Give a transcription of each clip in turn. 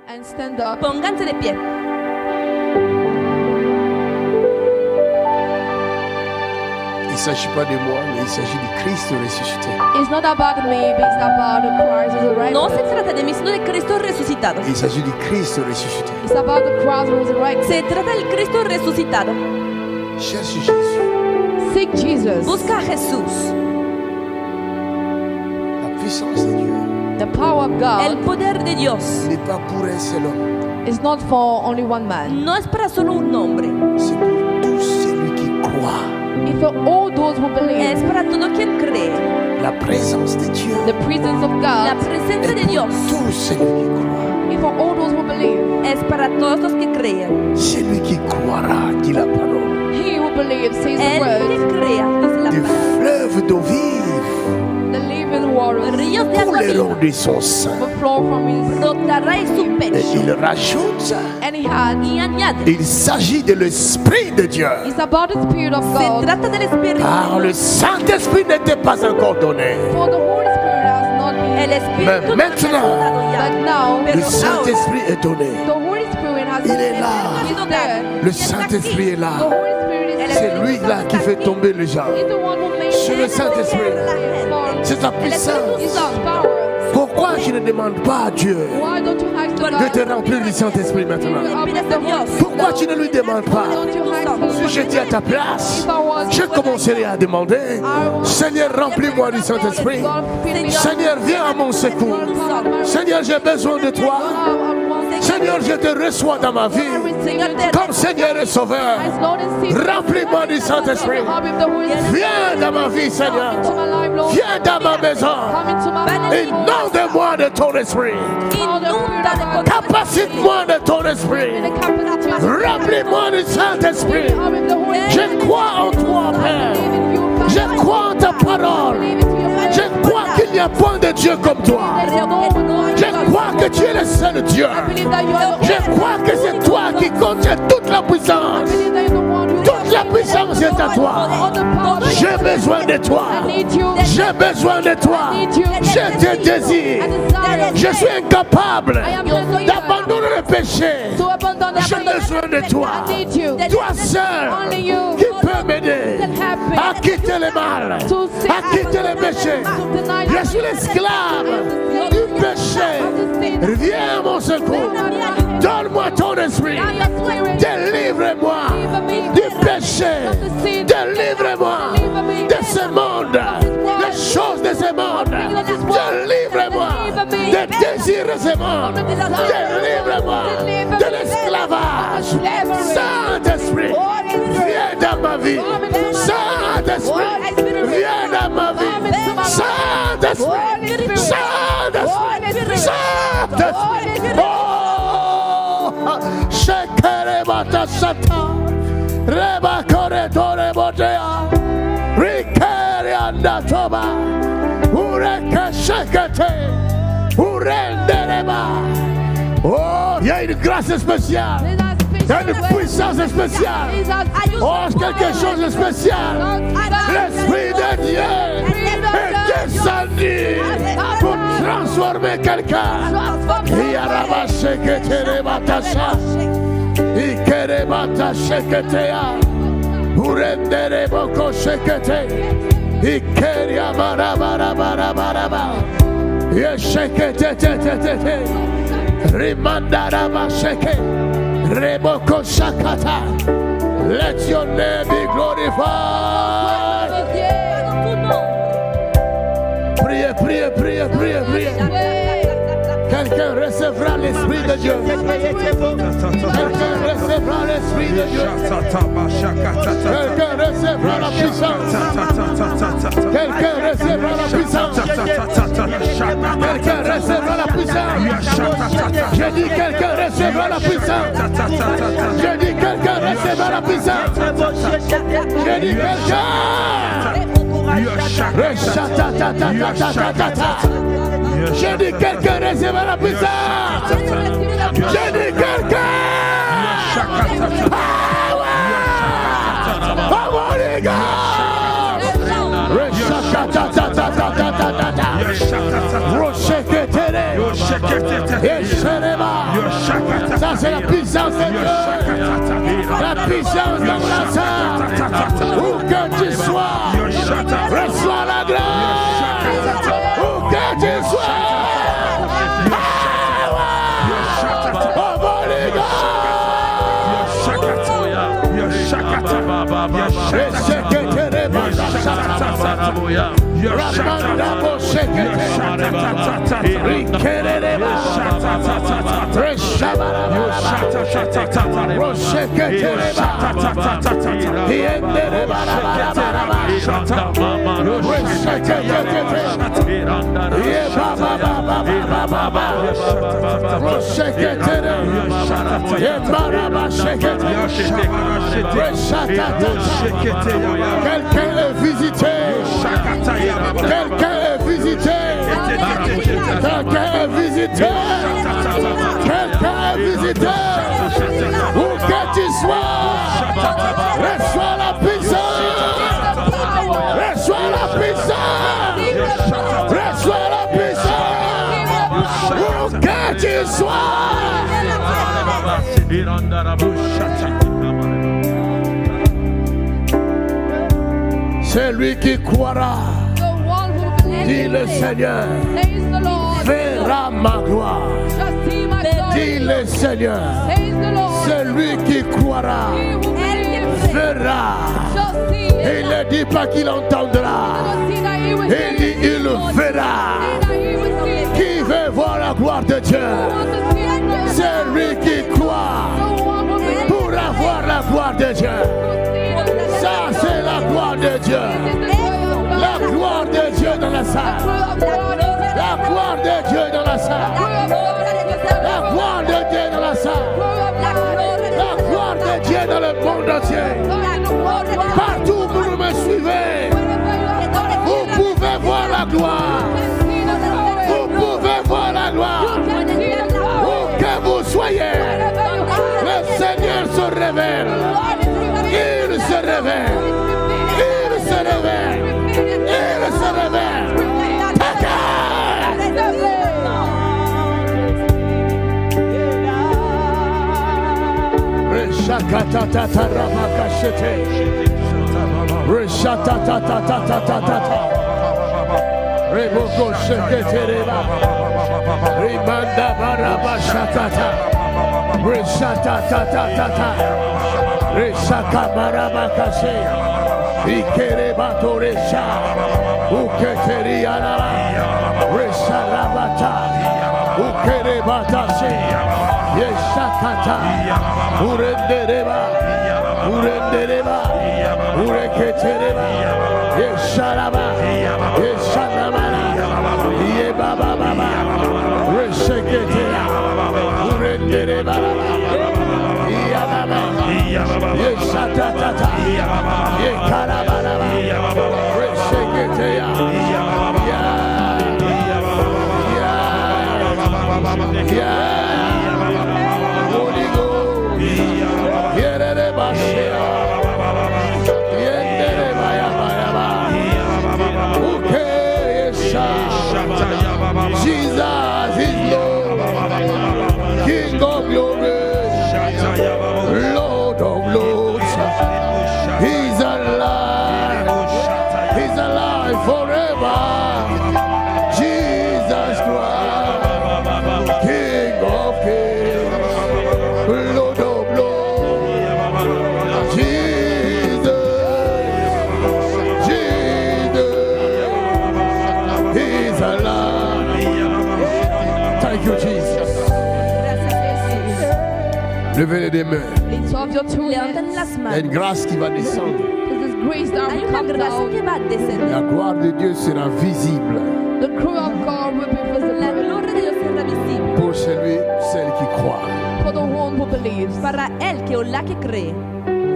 and stand up. Pónganse de pie. Il ne s'agit pas de moi, mais il s'agit du Christ ressuscité. It's not about me, but it's about the Christ resurrected. No se trata de mí, sino de Cristo resucitado. Il s'agit du Christ ressuscité. It's about the Christ resurrected. Se trata del Cristo resucitado. Cherche Jésus. Seek Jesus. Busca a Jesús. La puissance de Dieu The power of El God poder de Dios n'est pas pour un seul homme. is not for only one man. no es para solo un hombre. C'est pour tout celui qui croit. It's for all those who believe. Es para todo quien cree. La présence de Dieu The presence of La God presencia de est Dios pour tout celui qui croit. is for all those who believe. es para todos los que creen. Celui qui croira, dit la parole. He who believes says the El que word, crea, dice la Des palabra. fleuves d'eau vive the living waters Ríos de agua couleront viva de son sein. will flow from his. brotará en su Et pecho. il rajoute, And he had. Y añade, il s'agit de l'Esprit de Dieu. It's about the Spirit of se God. trata del Espíritu. Car le Saint-Esprit n'était pas encore donné. For the Holy Spirit has not been. El Espíritu Mais no ha maintenant, dado ya. But now, Le Pero ahora Saint-Esprit est donné. the Holy Spirit has Il est been. là. He's there. Le Saint-Esprit est The là. Holy Spirit is C'est there. lui là qui fait tomber les gens. He's the one who made C'est le Saint-Esprit. C'est sa It's puissance. His power. Pourquoi je ne demande pas à Dieu Why don't you ask the de God te remplir du Saint-Esprit maintenant? Pourquoi tu ne lui demandes pas? Si j'étais à ta place, je commencerais à demander, Seigneur, remplis-moi du Saint-Esprit. Seigneur, viens à mon secours. Seigneur, j'ai besoin de toi. Seigneur, je te reçois dans ma vie comme Seigneur et Sauveur. Remplis-moi du Saint-Esprit. Viens dans ma vie, Seigneur. Viens dans ma maison. Inonde-moi de ton esprit. Capacite-moi de ton esprit. Remplis-moi du Saint-Esprit. Je crois en toi, Père. Je crois en ta parole. Je crois qu'il n'y a point de Dieu comme toi. Je crois que tu es le seul Dieu. Je crois que c'est toi qui contiens toute la puissance. Toute la puissance est à toi. J'ai besoin de toi. J'ai besoin de toi. Je te désire. Je suis incapable d'abandonner le péché. J'ai besoin de toi. Toi seul qui peux m'aider à quitter le mal, à quitter le péché. Je suis l'esclave du péché. Viens à mon secours. Donne-moi ton esprit. Délivre-moi du péché. Délivre-moi de ce monde, des choses de ce monde. Délivre-moi des désirs de ce monde. Délivre-moi de l'esclavage. Saint-Esprit, viens dans ma vie. Saint-Esprit, viens dans ma vie. Saint-Esprit, Saint-Esprit, Saint-Esprit. Oh, Shekerebata Sata, Reba Corretore Botea, Ricarianda Toba, Ureka Shekete, Urendereba. Oh, il y a une grâce spéciale. Il y a une puissance spéciale. Oh, quelque chose de spécial. L'Esprit de Dieu est descendu pour transformer quelqu'un. Yaraba Shekete Batasha, Ikerebata Sheketea, Urendere Boko Shekete, Ikeria Barabara, Yeshekete Tete, Rimandaraba Sheke, Reboko Shakata. Let your name be glorified. Priez, priez, priez, priez, priez. Quelqu'un recevra l'Esprit de Dieu. Quelqu'un recevra l'Esprit de Dieu. Quelqu'un recevra la puissance. Quelqu'un recevra la puissance. Quelqu'un recevra la puissance. Je dis quelqu'un recevra la puissance. Je dis quelqu'un recevra la puissance. Je dis quelqu'un. Je dis quelqu'un recevra la puissance. Je dis quelqu'un. Power. Holy God. Roshekete. Yeshereba. Ça, c'est la puissance de Dieu. La puissance de la salle. Où que tu sois, reçois la grâce. Où que tu sois. Quelqu'un est visité. Quelqu'un est visité. Quelqu'un est visité. Quelqu'un est visité. Où que tu sois, reçois la puissance. Reçois la puissance. Reçois la puissance. Où que tu sois. C'est lui qui croira, The one who dit le believes Seigneur, says the Lord. verra ma gloire. Just see my Dit glory. le Seigneur, Says the Lord. celui qui croira, He who believes. verra. Just see. Et il ne dit pas qu'il entendra, Just see that he will il dit il verra. that he will see. Qui veut voir la gloire de Dieu? Want to see the glory. Celui qui croit The one who believes. pour avoir la gloire de Dieu. Ça, c'est la gloire de Dieu. La gloire de Dieu dans la salle. La gloire de Dieu dans la salle. La gloire de Dieu dans la salle. La gloire de Dieu dans le monde entier. Partout où vous me suivez, vous pouvez voir la gloire. Vous pouvez voir la gloire. Où que vous soyez, le Seigneur se révèle. Il se révèle. Il se révèle. Il se révèle. Yeshakata, Urendereba, Urendereba, Ureketereba, Yesharaba, Yeshanamana, Yebaba Baba, Resheketea, Urendereba, Yababa, Yeshatata, Yekarabana, Resheketea, Holy Ghost, Yerere Bashia, Yendere Baya Baya Baya, Okay, Yesha, Jesus is Lord, King of glory, Lord of lords, He's alive forever, Jesus Christ, King of kings, Lord of lords, Jesus, He's alive. Thank you, Jesus. Levez les mains. Lift up your two Levanten hands. las Il y a manos. une grâce qui va descendre. There's grace that Hay will una come gracia down. que va a descender. La gloire de Dieu sera visible The glory of God will be La visible gloria de Dios será visible pour celle qui croit. for the one who believes. para el que o la que cree.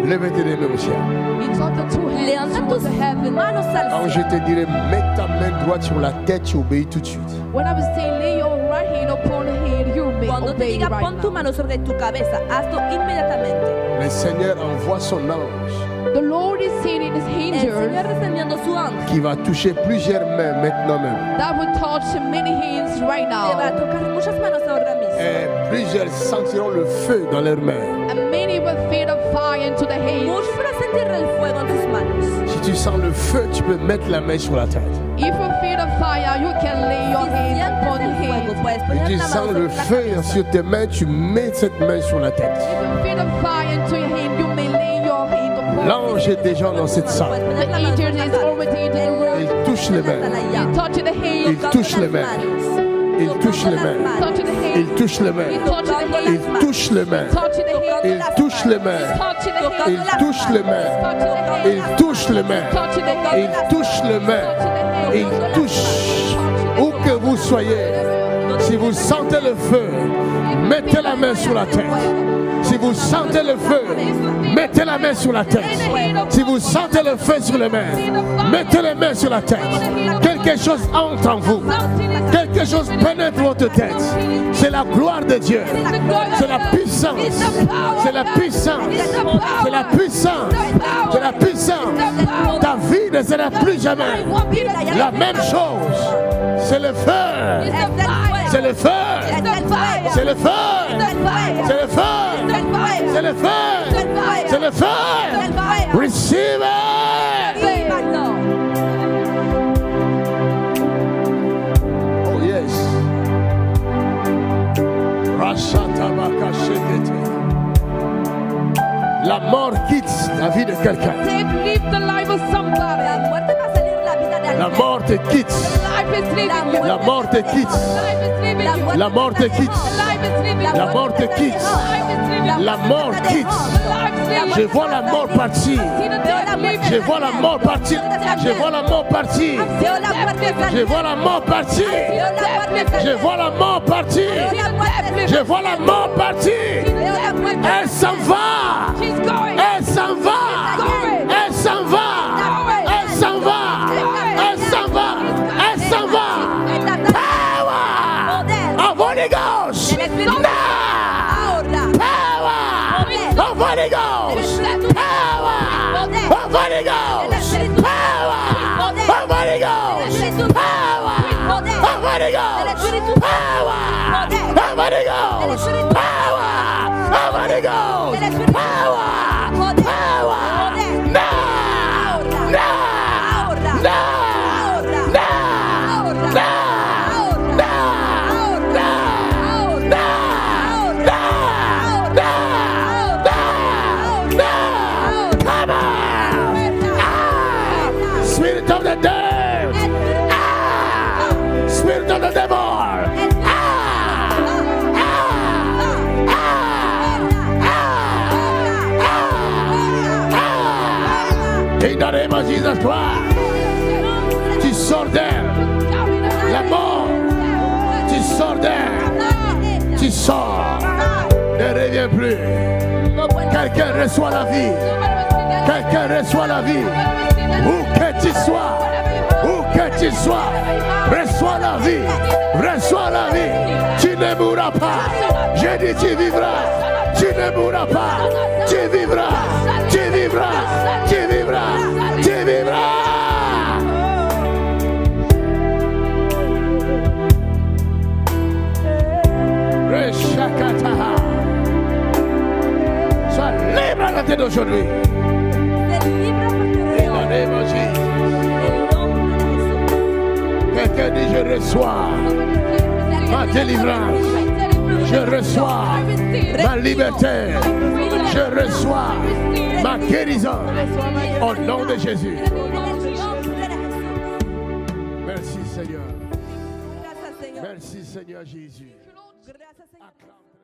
Levez tes mains au ciel. Lift up your two hands Levanta towards tus the heaven. manos al Quand je cielo. te dirai, mets ta main droite sur la tête, tu obéis tout de suite. When I was saying lay your right hand upon the head, you may Cuando te obey diga right pon tu now. mano sobre tu cabeza, hazlo inmediatamente. Le Seigneur envoie son ange The Lord is sending his El angels Señor está enviando su ángel. qui va toucher plusieurs mains maintenant même. that will touch many hands right Te va a now. tocar muchas manos ahora mismo. Et plusieurs sentiront le feu dans leurs mains. And many will feel the fire into the hands. Muchos van a sentir el fuego en sus manos. Si tu sens le feu, tu peux mettre la main sur la tête. If you feel the fire, you can lay your Si hand upon sientes the el fuego, head. puedes Si poner tu la sens mano le sobre la feu cabeza. sur tes mains, tu mets cette main sur la tête. If you feel the fire into your hand, you may lay your hand upon L'ange est déjà dans cette Puedes salle. poner the la mano angel sobre is la cabeza. already in the room. Il touche les mains. He touches the hand. Il touche les mains. Il touche les mains. Touch the hand. Il touche les mains. He touches the hand. Il touche les mains. Touch the hand. Il touche les mains. Touch the hand. Il touche les mains. Touch the hand. Il touche les mains. Touch the hand. Il touche les mains. Il touche. Où que vous soyez, si vous sentez le feu, mettez la main sur la tête. Si vous sentez le feu, mettez la main sur la tête. Si vous sentez le feu sur les mains, mettez les mains sur la tête. Quelque chose entre en vous. Quelque chose pénètre votre tête. C'est la gloire de Dieu. C'est la puissance. C'est la puissance. C'est la puissance. C'est la puissance. Ta vie ne sera plus jamais la même chose. C'est le feu. C'est le feu. C'est le feu. C'est le feu. C'est le feu. C'est le feu. Receive it. Oh yes. La mort quitte la vie de quelqu'un. Death leave the life of somebody. La muerte va a salir de la vida de La alguien. mort te quitte. Life is leaving you. La mort te quitte. Life is leaving you. La mort te quitte. Life is leaving you. La mort te quitte. Life is leaving you. La mort quitte. Life is leaving Je you. vois la mort partir. See the death leaving Je you. vois la mort partir. Je vois la mort partir. Veo la muerte Je salir. vois la mort partir. Veo la muerte Je salir. vois la mort partir. Veo la muerte Je vois la mort partir. Veo la muerte Elle s'en va. She's going. Elle s'en va. Elle s'en va. Elle s'en va. Elle s'en va. Elle s'en va. Power of Holy Ghost. Now. Power of Holy Ghost. Power of Holy Ghost. Power of Holy Ghost. Power of Holy Ghost. Power of Holy Ghost. Power of Holy Ghost. Power. Power. Now. Now. Now. Now. Spirit of the devil. Spirit of the devil. In the name of Jesus Christ. Tu sors d'elle. La mort. Tu sors d'elle. Tu sors. Ne reviens plus. Quelqu'un reçoit la vie. Quelqu'un reçoit la vie. Où que tu sois. Où que tu sois. Reçois la vie. Reçois la vie. Tu ne mourras pas. J'ai dit tu vivras. Tu ne mourras pas. Tu vivras. Tu vivras. Tu vivras. Tu vivras. Reshakataha. Sois libre à la tête d'aujourd'hui. In the name of Jesus. Quelqu'un dit je reçois ma délivrance. Je reçois ma liberté. Je reçois ma guérison. Au nom de Jésus. Merci Seigneur. Merci Seigneur Jésus. Gracias, Señor. Acclame.